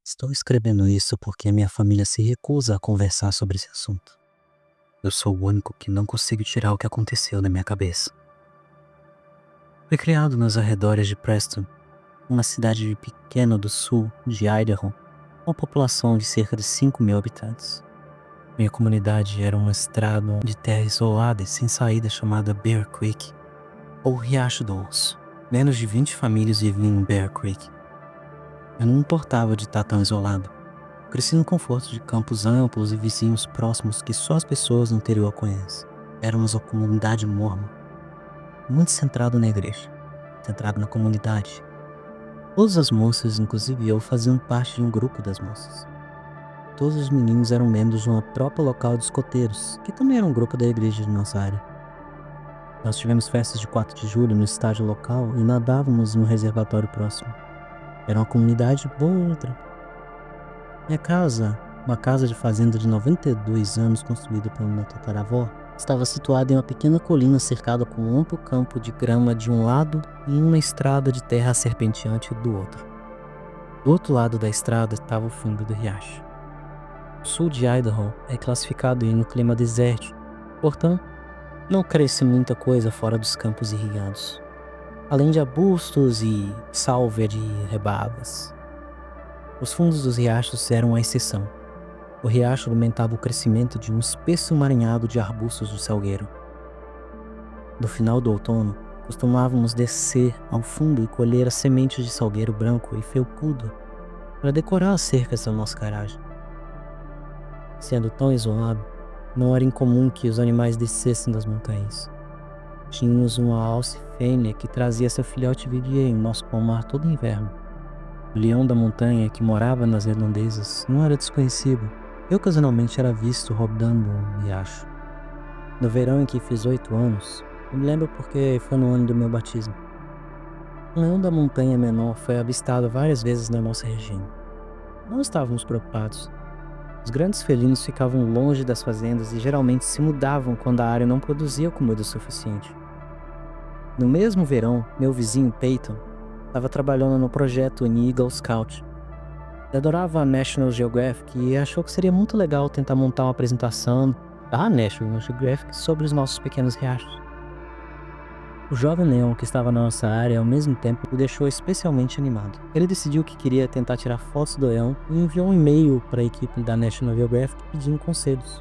Estou escrevendo isso porque minha família se recusa a conversar sobre esse assunto. Eu sou o único que não consigo tirar o que aconteceu da minha cabeça. Fui criado nos arredores de Preston, uma cidade pequena do sul de Idaho, com uma população de cerca de 5.000 habitantes. Minha comunidade era uma estrada de terra isolada e sem saída chamada Bear Creek, ou Riacho do Osso. Menos de 20 famílias viviam em Bear Creek. Eu não importava de estar tão isolado. Cresci no conforto de campos amplos e vizinhos próximos que só as pessoas no interior conhecem. Éramos uma comunidade mormon, muito centrado na igreja, centrado na comunidade. Todas as moças, inclusive eu, faziam parte de um grupo das moças. Todos os meninos eram membros de uma tropa local de escoteiros, que também era um grupo da igreja de nossa área. Nós tivemos festas de 4 de julho no estádio local e nadávamos em um reservatório próximo. Era uma comunidade boa outra. Minha casa, uma casa de fazenda de 92 anos construída pela minha tataravó, estava situada em uma pequena colina cercada com um amplo campo de grama de um lado e uma estrada de terra serpenteante do outro. Do outro lado da estrada estava o fundo do riacho. O sul de Idaho é classificado em um clima desértico, portanto, não cresce muita coisa fora dos campos irrigados, além de arbustos e sálvia de rebagas. Os fundos dos riachos eram a exceção. O riacho alimentava o crescimento de um espesso emaranhado de arbustos do salgueiro. No final do outono, costumávamos descer ao fundo e colher as sementes de salgueiro branco e felpudo para decorar as cercas da nossa garagem. Sendo tão isolado, não era incomum que os animais descessem das montanhas. Tínhamos uma alce fêmea que trazia seu filhote e vivia em nosso pomar todo inverno. O leão da montanha, que morava nas redondezas, não era desconhecido e ocasionalmente era visto rodando um riacho. No verão em que fiz 8 anos, eu me lembro porque foi no ano do meu batismo. O leão da montanha menor foi avistado várias vezes na nossa região. Não estávamos preocupados. Os grandes felinos ficavam longe das fazendas e geralmente se mudavam quando a área não produzia comida suficiente. No mesmo verão, meu vizinho Peyton estava trabalhando no projeto em Eagle Scout. Ele adorava a National Geographic e achou que seria muito legal tentar montar uma apresentação da National Geographic sobre os nossos pequenos riachos. O jovem leão que estava na nossa área ao mesmo tempo o deixou especialmente animado. Ele decidiu que queria tentar tirar fotos do leão e enviou um e-mail para a equipe da National Geographic pedindo conselhos.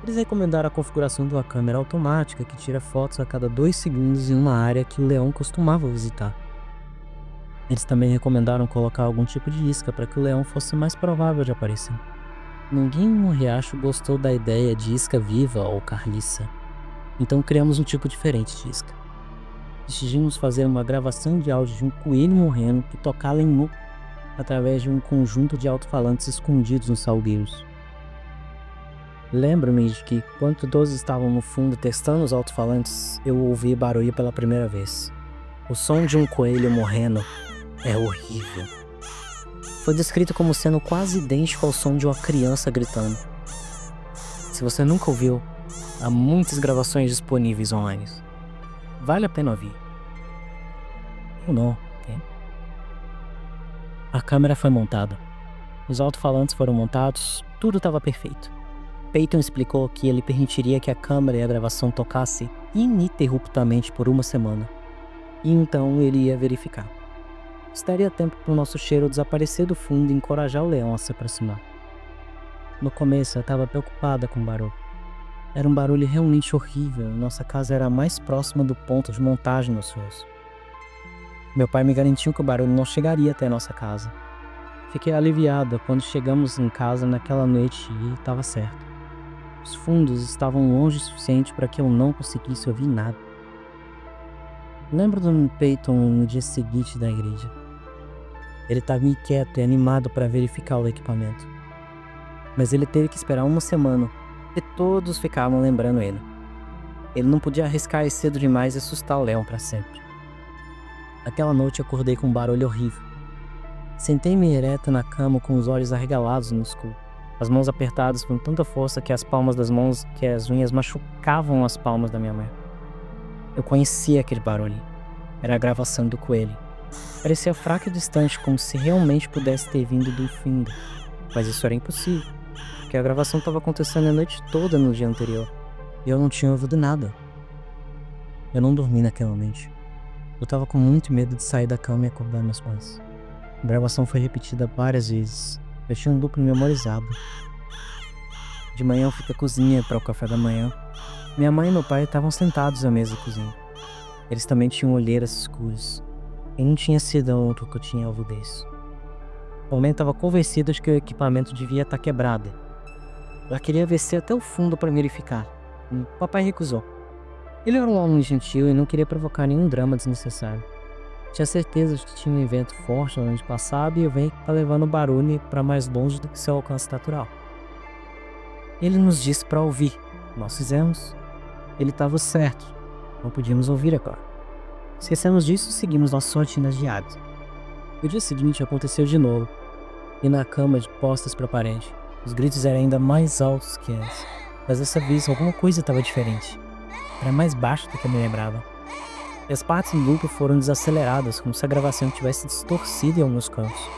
Eles recomendaram a configuração de uma câmera automática que tira fotos a cada 2 segundos em uma área que o leão costumava visitar. Eles também recomendaram colocar algum tipo de isca para que o leão fosse mais provável de aparecer. Ninguém no riacho gostou da ideia de isca viva ou carniça, então criamos um tipo diferente de isca. Decidimos fazer uma gravação de áudio de um coelho morrendo que tocava em nu através de um conjunto de alto-falantes escondidos nos salgueiros. Lembro-me de que, quando todos estavam no fundo testando os alto-falantes, eu ouvi barulho pela primeira vez. O som de um coelho morrendo é horrível. Foi descrito como sendo quase idêntico ao som de uma criança gritando. Se você nunca ouviu, há muitas gravações disponíveis online. Vale a pena ouvir. Eu não, hein? A câmera foi montada. Os alto-falantes foram montados, tudo estava perfeito. Peyton explicou que ele permitiria que a câmera e a gravação tocassem ininterruptamente por 1 semana. E então ele ia verificar. Estaria tempo para o nosso cheiro desaparecer do fundo e encorajar o leão a se aproximar. No começo eu estava preocupada com o barulho. Era um barulho realmente horrível. Nossa casa era a mais próxima do ponto de montagem nos rios. Meu pai me garantiu que o barulho não chegaria até a nossa casa. Fiquei aliviada quando chegamos em casa naquela noite e estava certo. Os fundos estavam longe o suficiente para que eu não conseguisse ouvir nada. Lembro do Peyton no dia seguinte da igreja. Ele estava inquieto e animado para verificar o equipamento. Mas ele teve que esperar 1 semana e todos ficavam lembrando ele. Ele não podia arriscar ir cedo demais e assustar o leão para sempre. Aquela noite eu acordei com um barulho horrível. Sentei-me ereta na cama com os olhos arregalados no escuro. As mãos apertadas com tanta força que as unhas machucavam as palmas da minha mão. Eu conhecia aquele barulho. Era a gravação do coelho. Parecia fraca e distante, como se realmente pudesse ter vindo do fim. Mas isso era impossível, porque a gravação estava acontecendo a noite toda no dia anterior, e eu não tinha ouvido nada. Eu não dormi naquela noite. Eu tava com muito medo de sair da cama e acordar meus pais. A gravação foi repetida várias vezes. Eu tinha um loop memorizado. De manhã eu fui pra cozinha para o café da manhã. Minha mãe e meu pai estavam sentados à mesa da cozinha. Eles também tinham olheiras escuras. E não tinha sido outro que eu tinha ouvido isso. O homem estava convencido de que o equipamento devia estar quebrado. Ela queria descer até o fundo para verificar. O papai recusou. Ele era um homem gentil e não queria provocar nenhum drama desnecessário. Tinha certeza de que tinha um evento forte no ano passado e o vento está levando o barulho para mais longe do que seu alcance natural. Ele nos disse para ouvir. Nós fizemos. Ele estava certo. Não podíamos ouvir agora. Esquecemos disso e seguimos nossas rotinas diárias. No dia seguinte aconteceu de novo. E na cama de postas para a parede. Os gritos eram ainda mais altos que antes. Mas dessa vez alguma coisa estava diferente. Era mais baixo do que eu me lembrava. E as partes do loop foram desaceleradas, como se a gravação tivesse distorcido em alguns cantos.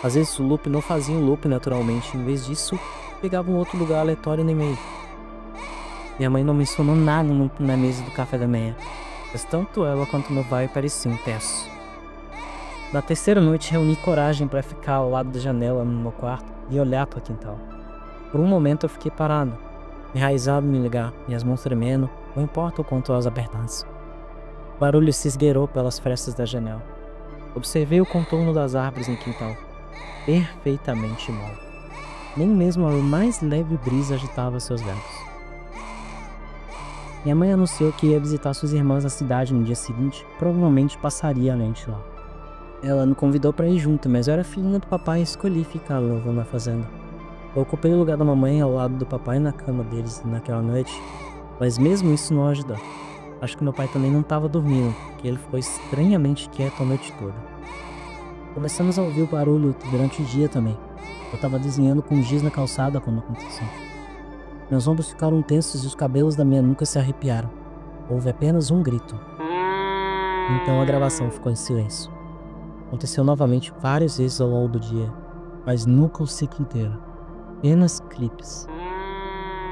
Às vezes o loop não fazia um loop naturalmente, em vez disso, pegava um outro lugar aleatório no meio. Minha mãe não mencionou nada na mesa do café da manhã, mas tanto ela quanto meu pai pareciam tensos. Na terceira noite reuni coragem para ficar ao lado da janela no meu quarto e olhar para o quintal. Por um momento eu fiquei parado, enraizado no lugar, minhas mãos tremendo, não importa o quanto elas apertassem. O barulho se esgueirou pelas frestas da janela. Observei o contorno das árvores no quintal, perfeitamente imóvel. Nem mesmo a mais leve brisa agitava seus galhos. Minha mãe anunciou que ia visitar suas irmãs na cidade no dia seguinte, provavelmente passaria a noite lá. Ela me convidou para ir junto, mas eu era filhinha do papai e escolhi ficar lá na fazenda. Eu ocupei o lugar da mamãe ao lado do papai na cama deles naquela noite, mas mesmo isso não ajudou. Acho que meu pai também não estava dormindo, porque ele ficou estranhamente quieto a noite toda. Começamos a ouvir o barulho durante o dia também. Eu estava desenhando com giz na calçada quando aconteceu. Meus ombros ficaram tensos e os cabelos da minha nuca se arrepiaram. Houve apenas um grito. Então a gravação ficou em silêncio. Aconteceu novamente várias vezes ao longo do dia, mas nunca o ciclo inteiro. Apenas clipes.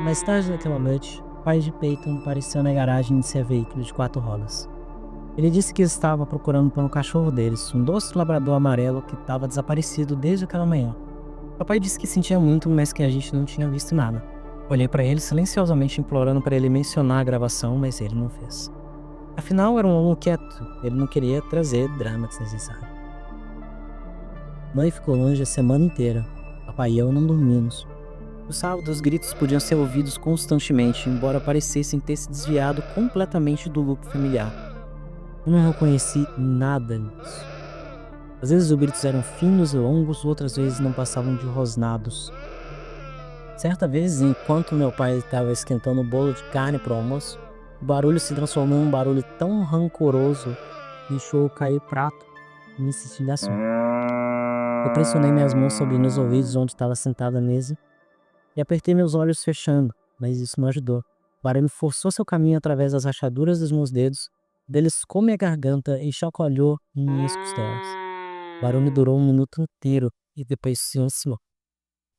Mais tarde naquela noite, o pai de Peyton apareceu na garagem de seu veículo de 4 rodas. Ele disse que estava procurando pelo cachorro deles, um doce labrador amarelo que estava desaparecido desde aquela manhã. Papai disse que sentia muito, mas que a gente não tinha visto nada. Olhei para ele silenciosamente implorando para ele mencionar a gravação, mas ele não fez. Afinal, era um homem quieto, ele não queria trazer drama desnecessário. Mãe ficou longe a semana inteira. Papai e eu não dormimos. No sábado, os gritos podiam ser ouvidos constantemente, embora parecessem ter se desviado completamente do loop familiar. Eu não reconheci nada nisso. Às vezes os gritos eram finos e longos, outras vezes não passavam de rosnados. Certa vez, enquanto meu pai estava esquentando o bolo de carne para o almoço, o barulho se transformou em um barulho tão rancoroso que deixou cair o prato e me senti de assunto. Eu pressionei minhas mãos sobre meus ouvidos onde estava sentada à mesa e apertei meus olhos fechando, mas isso não ajudou. O barulho forçou seu caminho através das rachaduras dos meus dedos, beliscou minha garganta e chacoalhou minhas costelas. O barulho durou 1 minuto inteiro e depois se silenciou.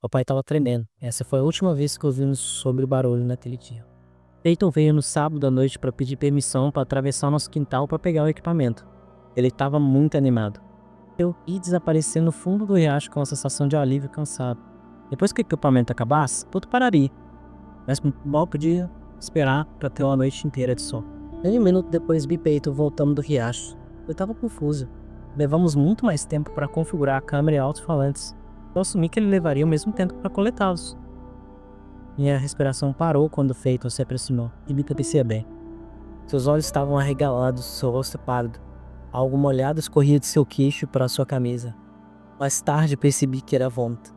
O pai estava tremendo. Essa foi a última vez que ouvimos sobre o barulho naquele dia. Peyton veio no sábado à noite para pedir permissão para atravessar nosso quintal para pegar o equipamento. Ele estava muito animado. Eu ia desaparecer no fundo do riacho com uma sensação de alívio e cansado. Depois que o equipamento acabasse, tudo pararia. Mas mal podia esperar para ter uma noite inteira de sol. Um minuto depois vi Peyton voltando do riacho. Eu estava confuso. Levamos muito mais tempo para configurar a câmera e alto-falantes. Eu assumi que ele levaria o mesmo tempo para coletá-los. Minha respiração parou quando Peyton se aproximou e me cabeceia bem. Seus olhos estavam arregalados, seu rosto pálido. Algo molhado escorria de seu queixo para sua camisa. Mais tarde percebi que era vômito.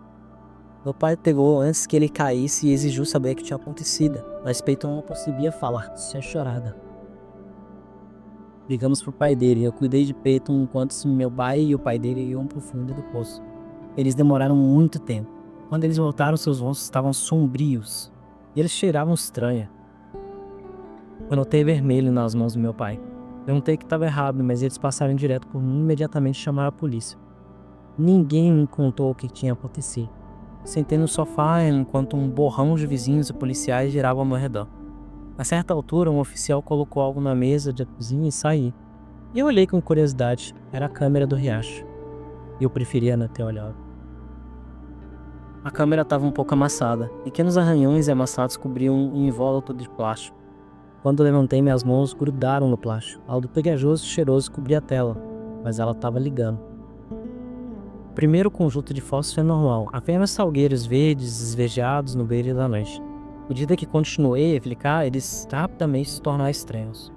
Meu pai pegou antes que ele caísse e exigiu saber o que tinha acontecido, mas Peyton não conseguia falar, tinha chorada. Ligamos pro pai dele e eu cuidei de Peyton enquanto meu pai e o pai dele iam pro fundo do poço. Eles demoraram muito tempo. Quando eles voltaram, seus rostos estavam sombrios e eles cheiravam estranho. Eu notei vermelho nas mãos do meu pai. Perguntei que estava errado, mas eles passaram direto por mim e imediatamente chamaram a polícia. Ninguém me contou o que tinha acontecido. Sentei no sofá enquanto um borrão de vizinhos e policiais girava ao meu redor. A certa altura, um oficial colocou algo na mesa da cozinha e saí. E eu olhei com curiosidade. Era a câmera do riacho. E eu preferia não ter olhado. A câmera estava um pouco amassada. Pequenos arranhões e amassados cobriam um invólucro de plástico. Quando levantei, minhas mãos grudaram no plástico. Algo pegajoso e cheiroso cobria a tela, mas ela estava ligando. O primeiro conjunto de fotos foi normal, apenas salgueiros verdes esverdeados no brilho da noite. À medida que continuei a clicar, eles rapidamente se tornaram estranhos.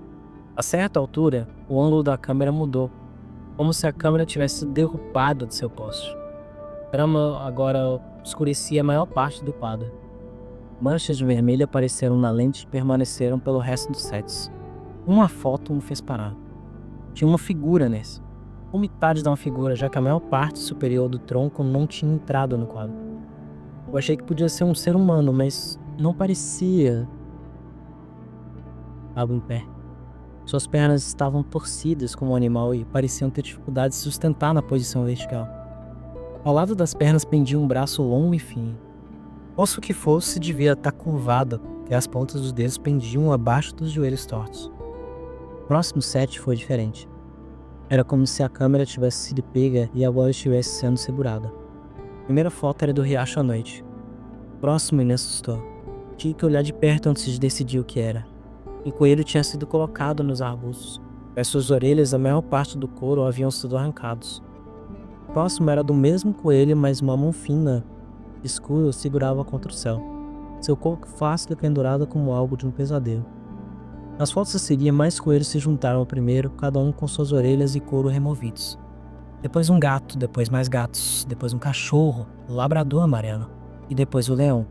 A certa altura, o ângulo da câmera mudou, como se a câmera tivesse sido derrubada de seu poste. A trama agora escurecia a maior parte do quadro. Manchas de vermelho apareceram na lente e permaneceram pelo resto dos sets. Uma foto me fez parar. Tinha uma figura nesse. Ou metade de uma figura, já que a maior parte superior do tronco não tinha entrado no quadro. Eu achei que podia ser um ser humano, mas não parecia. Estava em pé. Suas pernas estavam torcidas como um animal e pareciam ter dificuldade de se sustentar na posição vertical. Ao lado das pernas pendia um braço longo e fino. Fosse o que fosse, devia estar curvado, e as pontas dos dedos pendiam abaixo dos joelhos tortos. O próximo set foi diferente. Era como se a câmera tivesse sido pega e agora estivesse sendo segurada. A primeira foto era do riacho à noite. O próximo me assustou. Tinha que olhar de perto antes de decidir o que era. Um coelho tinha sido colocado nos arbustos. Das suas orelhas, a maior parte do couro haviam sido arrancados. O próximo era do mesmo coelho, mas uma mão fina, escura, segurava contra o céu. Seu corpo flácido pendurado como algo de um pesadelo. Nas fotos a seguir, mais coelhos se juntaram ao primeiro, cada um com suas orelhas e couro removidos. Depois um gato, depois mais gatos, depois um cachorro, o labrador amarelo, e depois o leão.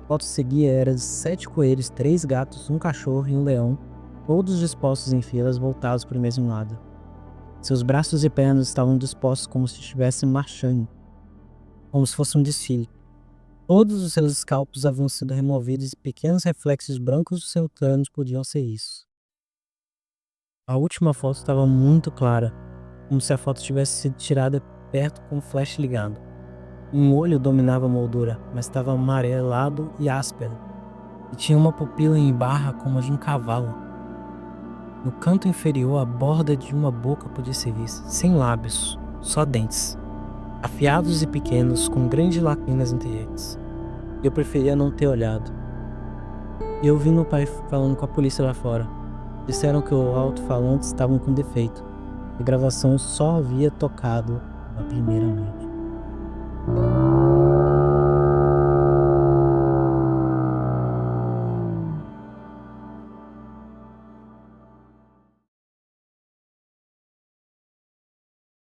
A foto a seguir era de 7 coelhos, 3 gatos, um cachorro e um leão, todos dispostos em filas voltados para o mesmo lado. Seus braços e pernas estavam dispostos como se estivessem marchando, como se fosse um desfile. Todos os seus escalpos haviam sido removidos e pequenos reflexos brancos dos seus crânios podiam ser isso. A última foto estava muito clara, como se a foto tivesse sido tirada perto com o flash ligado. Um olho dominava a moldura, mas estava amarelado e áspero, e tinha uma pupila em barra como a de um cavalo. No canto inferior, a borda de uma boca podia ser vista, sem lábios, só dentes, afiados e pequenos, com grandes lacunas entre eles. Eu preferia não ter olhado. Eu vi meu pai falando com a polícia lá fora. Disseram que os alto-falantes estavam com defeito. A gravação só havia tocado a primeira noite.